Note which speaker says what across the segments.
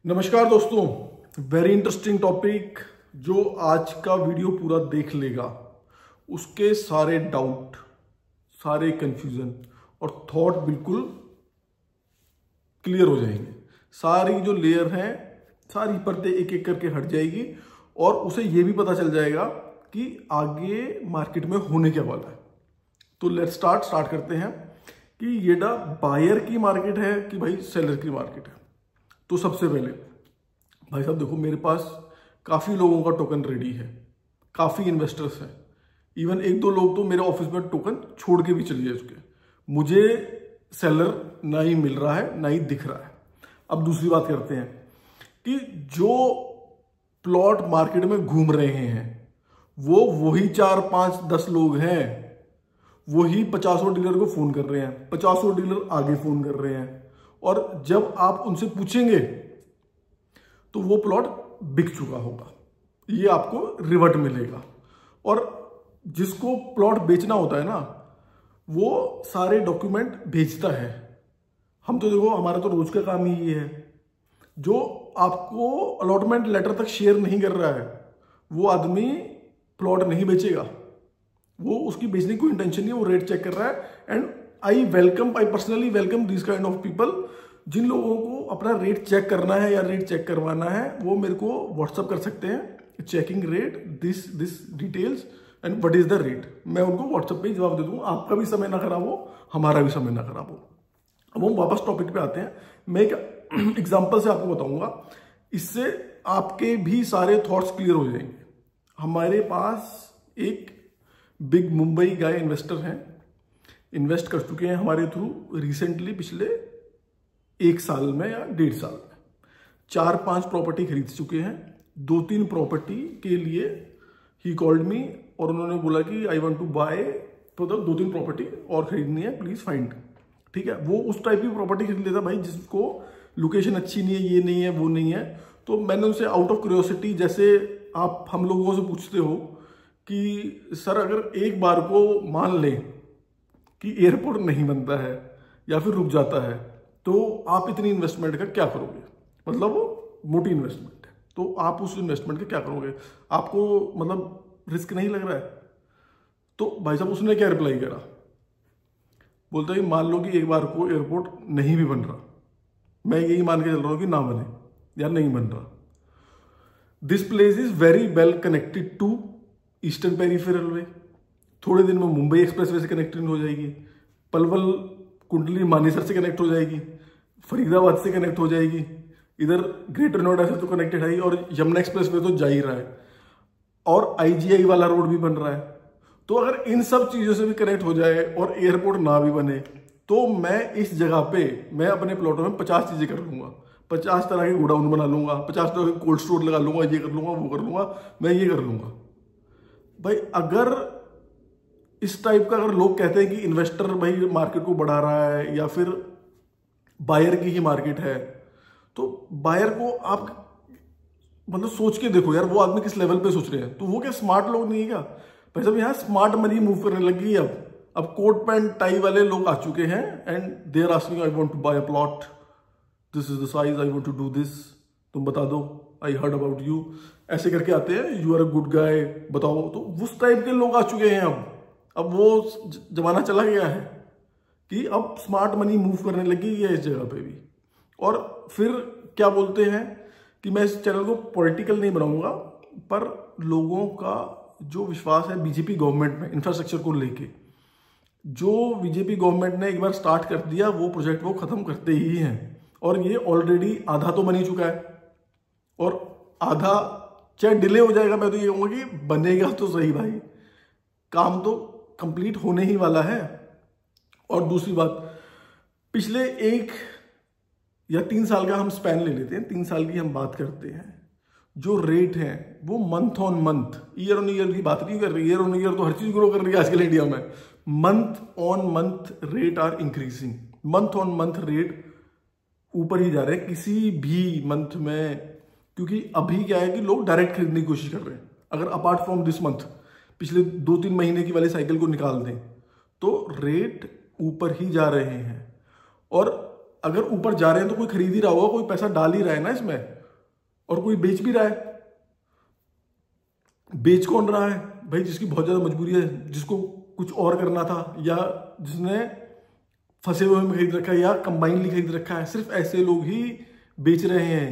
Speaker 1: नमस्कार दोस्तों, very interesting topic. जो आज का वीडियो पूरा देख लेगा उसके सारे डाउट, सारे कंफ्यूजन और थॉट बिल्कुल क्लियर हो जाएंगे। सारी जो लेयर हैं, सारी परतें एक एक करके हट जाएगी और उसे ये भी पता चल जाएगा कि आगे मार्केट में होने क्या वाला है। तो लेट्स स्टार्ट करते हैं कि ये बायर की मार्केट है कि भाई सेलर की मार्केट है। तो सबसे पहले भाई साहब देखो, मेरे पास काफ़ी लोगों का टोकन रेडी है, काफ़ी इन्वेस्टर्स हैं, इवन एक दो लोग तो मेरे ऑफिस में टोकन छोड़ के भी चले जा चुके हैं। मुझे सेलर ना ही मिल रहा है ना ही दिख रहा है। अब दूसरी बात करते हैं कि जो प्लॉट मार्केट में घूम रहे हैं वो वही 4, 5, 10 लोग हैं। वही 50 डीलर को फोन कर रहे हैं, 50 डीलर आगे फोन कर रहे हैं, और जब आप उनसे पूछेंगे तो वो प्लॉट बिक चुका होगा, ये आपको रिवर्ट मिलेगा। और जिसको प्लॉट बेचना होता है ना, वो सारे डॉक्यूमेंट भेजता है। हम तो देखो, हमारा तो रोज का काम ही ये है। जो आपको अलॉटमेंट लेटर तक शेयर नहीं कर रहा है वो आदमी प्लॉट नहीं बेचेगा। वो उसकी बेचने की कोई इंटेंशन नहीं है, वो रेट चेक कर रहा है। And I personally welcome this kind of people. जिन लोगों को अपना रेट चेक करना है या रेट चेक करवाना है वो मेरे को व्हाट्सअप कर सकते हैं, checking rate this details and what is the rate. मैं उनको व्हाट्सअप पे जवाब दे दूंगा। आपका भी समय ना खराब हो, हमारा भी समय ना खराब हो। अब हम वापस टॉपिक पे आते हैं। मैं एक एग्जाम्पल से आपको बताऊंगा, इससे आपके भी सारे थॉट्स क्लियर हो जाएंगे। हमारे पास एक बिग मुंबई गाय इन्वेस्टर हैं, इन्वेस्ट कर चुके हैं हमारे थ्रू रिसेंटली, पिछले 1 साल में या 1.5 साल में 4-5 प्रॉपर्टी खरीद चुके हैं। 2-3 प्रॉपर्टी के लिए ही कॉल्ड मी और उन्होंने बोला कि आई वांट टू बाय, तो 2-3 प्रॉपर्टी और खरीदनी है, प्लीज फाइंड। ठीक है, वो उस टाइप की प्रॉपर्टी खरीद लेता भाई जिसको लोकेशन अच्छी नहीं है, ये नहीं है, वो नहीं है। तो मैंने उनसे आउट ऑफ क्यूरियोसिटी, जैसे आप हम लोगों से पूछते हो कि सर अगर एक बार को मान लें कि एयरपोर्ट नहीं बनता है या फिर रुक जाता है तो आप इतनी इन्वेस्टमेंट का क्या करोगे? मतलब वो मोटी इन्वेस्टमेंट है, तो आप उस इन्वेस्टमेंट का क्या करोगे? आपको मतलब रिस्क नहीं लग रहा है? तो भाई साहब उसने क्या रिप्लाई करा, बोलता है मान लो कि एक बार को एयरपोर्ट नहीं भी बन रहा, मैं यही मान के चल रहा हूं कि ना बने या नहीं बन रहा। This place is very well connected to eastern peripheral way. थोड़े दिन में मुंबई एक्सप्रेसवे से कनेक्टेड हो जाएगी, पलवल कुंडली मानेसर से कनेक्ट हो जाएगी, फरीदाबाद से कनेक्ट हो जाएगी, इधर ग्रेटर नोएडा से तो कनेक्टेड है ही, और यमुना एक्सप्रेसवे तो जा ही रहा है, और आईजीआई वाला रोड भी बन रहा है। तो अगर इन सब चीजों से भी कनेक्ट हो जाए और एयरपोर्ट ना भी बने तो मैं इस जगह पे मैं अपने प्लॉटों में 50 चीजें कर लूंगा। 50 तरह के गोडाउन बना लूंगा, 50 तरह के कोल्ड स्टोर लगा लूंगा, ये कर लूंगा, वो कर लूंगा, मैं ये कर लूंगा। भाई अगर इस टाइप का अगर लोग कहते हैं कि इन्वेस्टर भाई मार्केट को बढ़ा रहा है या फिर बायर की ही मार्केट है, तो बायर को आप मतलब सोच के देखो यार, वो आदमी किस लेवल पे सोच रहे हैं। तो वो क्या स्मार्ट लोग नहीं है क्या? भाई साहब यहाँ स्मार्ट मनी मूव करने लगी है। अब कोट पैंट टाई वाले लोग आ चुके हैं and they are asking I want to buy a plot, this is the size, I want to do this, तुम बता दो, आई हर्ड अबाउट यू, ऐसे करके आते हैं, you are a good guy, बताओ। तो उस टाइप के लोग आ चुके हैं। अब वो जमाना चला गया है कि अब स्मार्ट मनी मूव करने लगी है इस जगह पे भी। और फिर क्या बोलते हैं कि मैं इस चैनल को पॉलिटिकल नहीं बनाऊंगा, पर लोगों का जो विश्वास है बीजेपी गवर्नमेंट में इंफ्रास्ट्रक्चर को लेके, जो बीजेपी गवर्नमेंट ने एक बार स्टार्ट कर दिया वो प्रोजेक्ट वो खत्म करते ही हैं। और ये ऑलरेडी आधा तो बन ही चुका है और आधा चाहे डिले हो जाएगा, मैं तो ये कहूंगा कि बनेगा तो सही भाई, काम तो कंप्लीट होने ही वाला है। और दूसरी बात, पिछले 1 या 3 साल का हम स्पैन ले लेते हैं, 3 साल की हम बात करते हैं, जो रेट है वो month on month, year on year की बात नहीं कर रही। ईयर ऑन ईयर तो हर चीज ग्रो कर रही है आजकल इंडिया में। Month on month rate are increasing, month on month rate ऊपर ही जा रहे हैं किसी भी मंथ में। क्योंकि अभी क्या है कि लोग डायरेक्ट खरीदने की कोशिश कर रहे हैं। अगर अपार्ट फ्रॉम दिस मंथ पिछले 2-3 महीने की वाली साइकिल को निकाल दें तो रेट ऊपर ही जा रहे हैं। और अगर ऊपर जा रहे हैं तो कोई खरीद ही रहा होगा, कोई पैसा डाल ही रहा है ना इसमें, और कोई बेच भी रहा है। बेच कौन रहा है भाई? जिसकी बहुत ज्यादा मजबूरी है, जिसको कुछ और करना था, या जिसने फंसे हुए में खरीद रखा है, या कंबाइनली खरीद रखा है, सिर्फ ऐसे लोग ही बेच रहे हैं,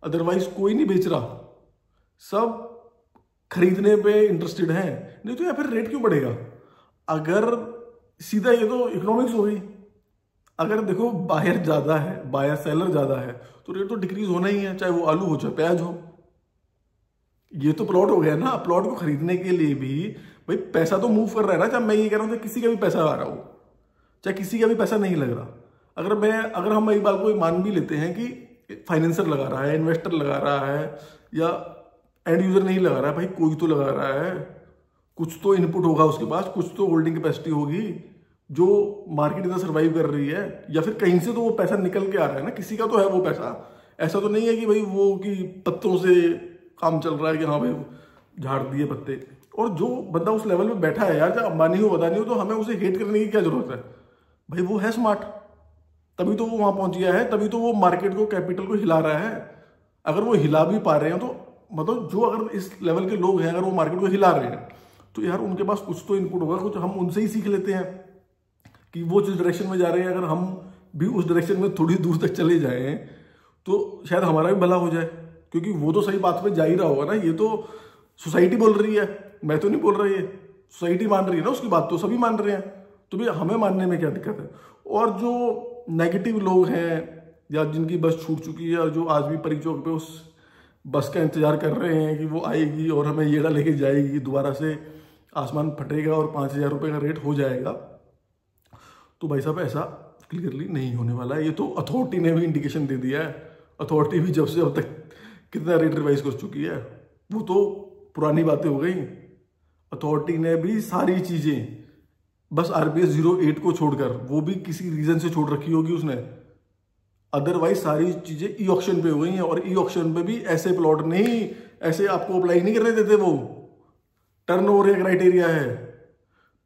Speaker 1: अदरवाइज कोई नहीं बेच रहा। सब खरीदने पे इंटरेस्टेड हैं। नहीं तो या फिर रेट क्यों बढ़ेगा? अगर सीधा ये तो इकोनॉमिक्स हो गई, अगर देखो बायर ज्यादा है, बायर सेलर ज्यादा है, तो रेट तो डिक्रीज होना ही है, चाहे वो आलू हो चाहे प्याज हो। ये तो प्लॉट हो गया ना। प्लॉट को खरीदने के लिए भी भाई पैसा तो मूव कर रहा है ना। चाहे मैं ये कह रहा हूं किसी का भी पैसा आ रहा हो, चाहे किसी का भी पैसा नहीं लग रहा, अगर हम एक बात को मान भी लेते हैं कि फाइनेंसर लगा रहा है, इन्वेस्टर लगा रहा है, या एंड यूजर नहीं लगा रहा है, भाई कोई तो लगा रहा है। कुछ तो इनपुट होगा उसके पास, कुछ तो होल्डिंग कैपेसिटी होगी जो मार्केट इतना सर्वाइव कर रही है, या फिर कहीं से तो वो पैसा निकल के आ रहा है ना। किसी का तो है वो पैसा। ऐसा तो नहीं है कि भाई वो कि पत्तों से काम चल रहा है कि हाँ भाई झाड़ दिए पत्ते। और जो बंदा उस लेवल में बैठा है यार, चाहे अंबानी हो अदानी हो, तो हमें उसे हेट करने की क्या जरूरत है भाई? वो है स्मार्ट, तभी तो वो वहां पहुंच गया है, तभी तो वो मार्केट को, कैपिटल को हिला रहा है। अगर वो हिला भी पा रहे हैं तो मतलब जो अगर इस लेवल के लोग हैं, अगर वो मार्केट को हिला रहे हैं, तो यार उनके पास कुछ तो इनपुट होगा, कुछ हम उनसे ही सीख लेते हैं कि वो जिस डायरेक्शन में जा रहे हैं, अगर हम भी उस डायरेक्शन में थोड़ी दूर तक चले जाएं तो शायद हमारा भी भला हो जाए। क्योंकि वो तो सही बात पे जा ही रहा होगा ना। ये तो सोसाइटी बोल रही है, मैं तो नहीं बोल रहा, ये सोसाइटी मान रही है ना, उसकी बात तो सभी मान रहे हैं, तो भाई हमें मानने में क्या दिक्कत है? और जो नेगेटिव लोग हैं या जिनकी बस छूट चुकी है, और जो आज भी परी चौक पे उस बस का इंतजार कर रहे हैं कि वो आएगी और हमें येड़ा लेके जाएगी, दोबारा से आसमान फटेगा और 5,000 रुपये का रेट हो जाएगा, तो भाई साहब ऐसा क्लियरली नहीं होने वाला है। ये तो अथॉरिटी ने भी इंडिकेशन दे दिया है। अथॉरिटी भी जब से अब तक कितना रेट रिवाइज कर चुकी है, वो तो पुरानी बातें हो गई। अथॉरिटी ने भी सारी चीजें, बस RBS 08 को छोड़कर, वो भी किसी रीजन से छोड़ रखी होगी उसने, अदरवाइज सारी चीजें ई ऑक्शन पे हो गई हैं। और ई ऑक्शन पे भी ऐसे प्लॉट नहीं, ऐसे आपको अप्लाई नहीं करने देते। वो टर्नओवर का क्राइटेरिया है,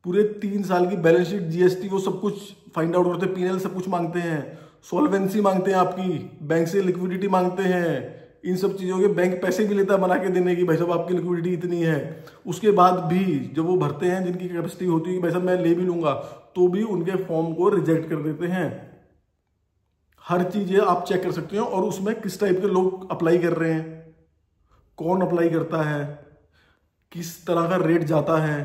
Speaker 1: पूरे 3 साल की बैलेंस शीट, GST, वो सब कुछ फाइंड आउट करते हैं, P&L सब कुछ मांगते हैं, सॉल्वेंसी मांगते हैं आपकी, बैंक से लिक्विडिटी मांगते हैं। इन सब चीजों के बैंक पैसे भी लेता है बना के देने की, भाई साहब आपकी लिक्विडिटी इतनी है। उसके बाद भी जब वो भरते हैं, जिनकी कैपेसिटी होती है कि भाई साहब मैं ले भी लूंगा, तो भी उनके फॉर्म को रिजेक्ट कर देते हैं। हर चीजें आप चेक कर सकते हो, और उसमें किस टाइप के लोग अप्लाई कर रहे हैं, कौन अप्लाई करता है, किस तरह का रेट जाता है,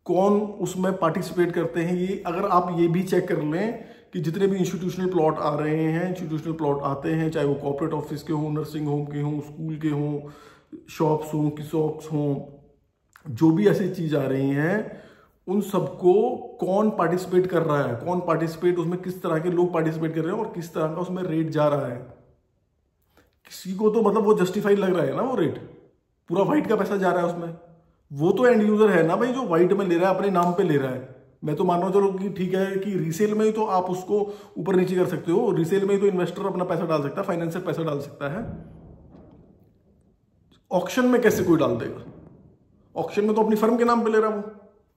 Speaker 1: कौन उसमें पार्टिसिपेट करते हैं। ये अगर आप ये भी चेक कर लें कि जितने भी इंस्टीट्यूशनल प्लॉट आ रहे हैं, इंस्टीट्यूशनल प्लॉट आते हैं, चाहे वो कॉर्पोरेट ऑफिस के हों, नर्सिंग होम के हों, स्कूल के हों, शॉप्स हों, किसॉप्स हों, जो भी ऐसी चीज आ रही हैं, उन सबको कौन पार्टिसिपेट कर रहा है, कौन पार्टिसिपेट, उसमें किस तरह के लोग पार्टिसिपेट कर रहे हैं, और किस तरह का उसमें रेट जा रहा है। किसी को तो मतलब वो जस्टिफाइड लग रहा है ना, वो रेट पूरा व्हाइट का पैसा जा रहा है उसमें। वो तो एंड यूजर है ना भाई, जो व्हाइट में ले रहा है, अपने नाम पे ले रहा है। मैं तो मान रहा हूँ चलो कि ठीक है कि रीसेल में ही तो आप उसको ऊपर नीचे कर सकते हो, रीसेल में ही तो इन्वेस्टर अपना पैसा डाल सकता है, फाइनेंसर पैसा डाल सकता है। ऑक्शन में कैसे कोई डाल देगा? ऑक्शन में तो अपनी फर्म के नाम पे ले रहा है, वो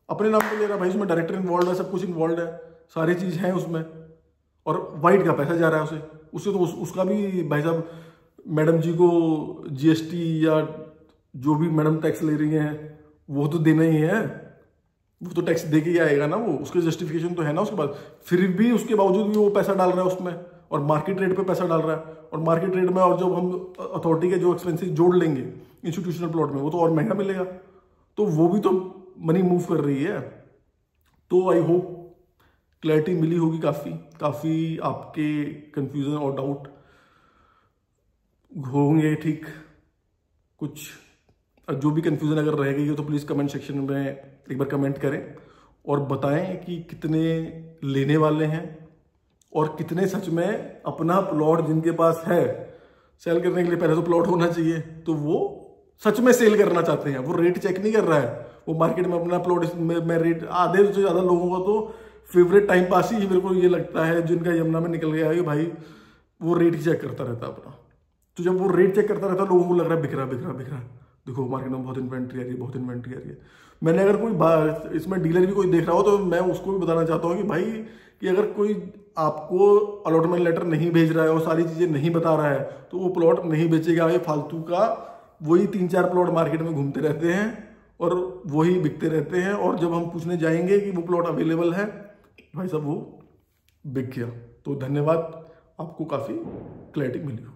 Speaker 1: अपने नाम पे ले रहा है भाई, उसमें डायरेक्टर इन्वॉल्व है, सब कुछ इन्वॉल्व है, सारी चीज है उसमें, और व्हाइट का पैसा जा रहा है उससे तो उसका भी भाई साहब मैडम जी को GST या जो भी मैडम टैक्स ले रही हैं वो तो देना ही है, वो तो टैक्स दे के ही आएगा ना, वो उसके जस्टिफिकेशन तो है ना उसके पास। फिर भी उसके बावजूद भी वो पैसा डाल रहा है उसमें, और मार्केट रेट पे पैसा डाल रहा है। और मार्केट रेट में और जब हम अथॉरिटी के जो एक्सपेंसेस जोड़ लेंगे इंस्टीट्यूशनल प्लॉट में, वो तो और महंगा मिलेगा, तो वो भी तो मनी मूव कर रही है। तो आई होप क्लैरिटी मिली होगी काफी आपके कंफ्यूजन और डाउट होंगे, ठीक। कुछ जो भी कंफ्यूजन अगर रह गई हो तो प्लीज कमेंट सेक्शन में एक बार कमेंट करें और बताएं कि कितने लेने वाले हैं और कितने सच में अपना प्लॉट जिनके पास है, सेल करने के लिए पहले तो प्लॉट होना चाहिए, तो वो सच में सेल करना चाहते हैं। वो रेट चेक नहीं कर रहा है, वो मार्केट में अपना प्लॉट में रेट, आधे से ज्यादा लोगों का तो फेवरेट टाइम पास ही मेरे को ये लगता है, जिनका यमुना में निकल गया है भाई, वो रेट ही चेक करता रहता अपना। तो जब वो रेट चेक करता रहता है, लोगों को लग रहा है बिक रहा, देखो मार्केट में बहुत इन्वेंट्री आ रही है, मैंने अगर कोई इसमें डीलर भी कोई देख रहा हो तो मैं उसको भी बताना चाहता हूँ कि भाई कि अगर कोई आपको अलॉटमेंट लेटर नहीं भेज रहा है और सारी चीजें नहीं बता रहा है तो वो प्लॉट नहीं बेचेगा। ये फालतू का वही 3-4 प्लॉट मार्केट में घूमते रहते हैं और वही बिकते रहते हैं, और जब हम पूछने जाएंगे कि वो प्लॉट अवेलेबल है, भाई साहब वो बिक गया। तो धन्यवाद, आपको काफी क्लैरिटी मिली हो।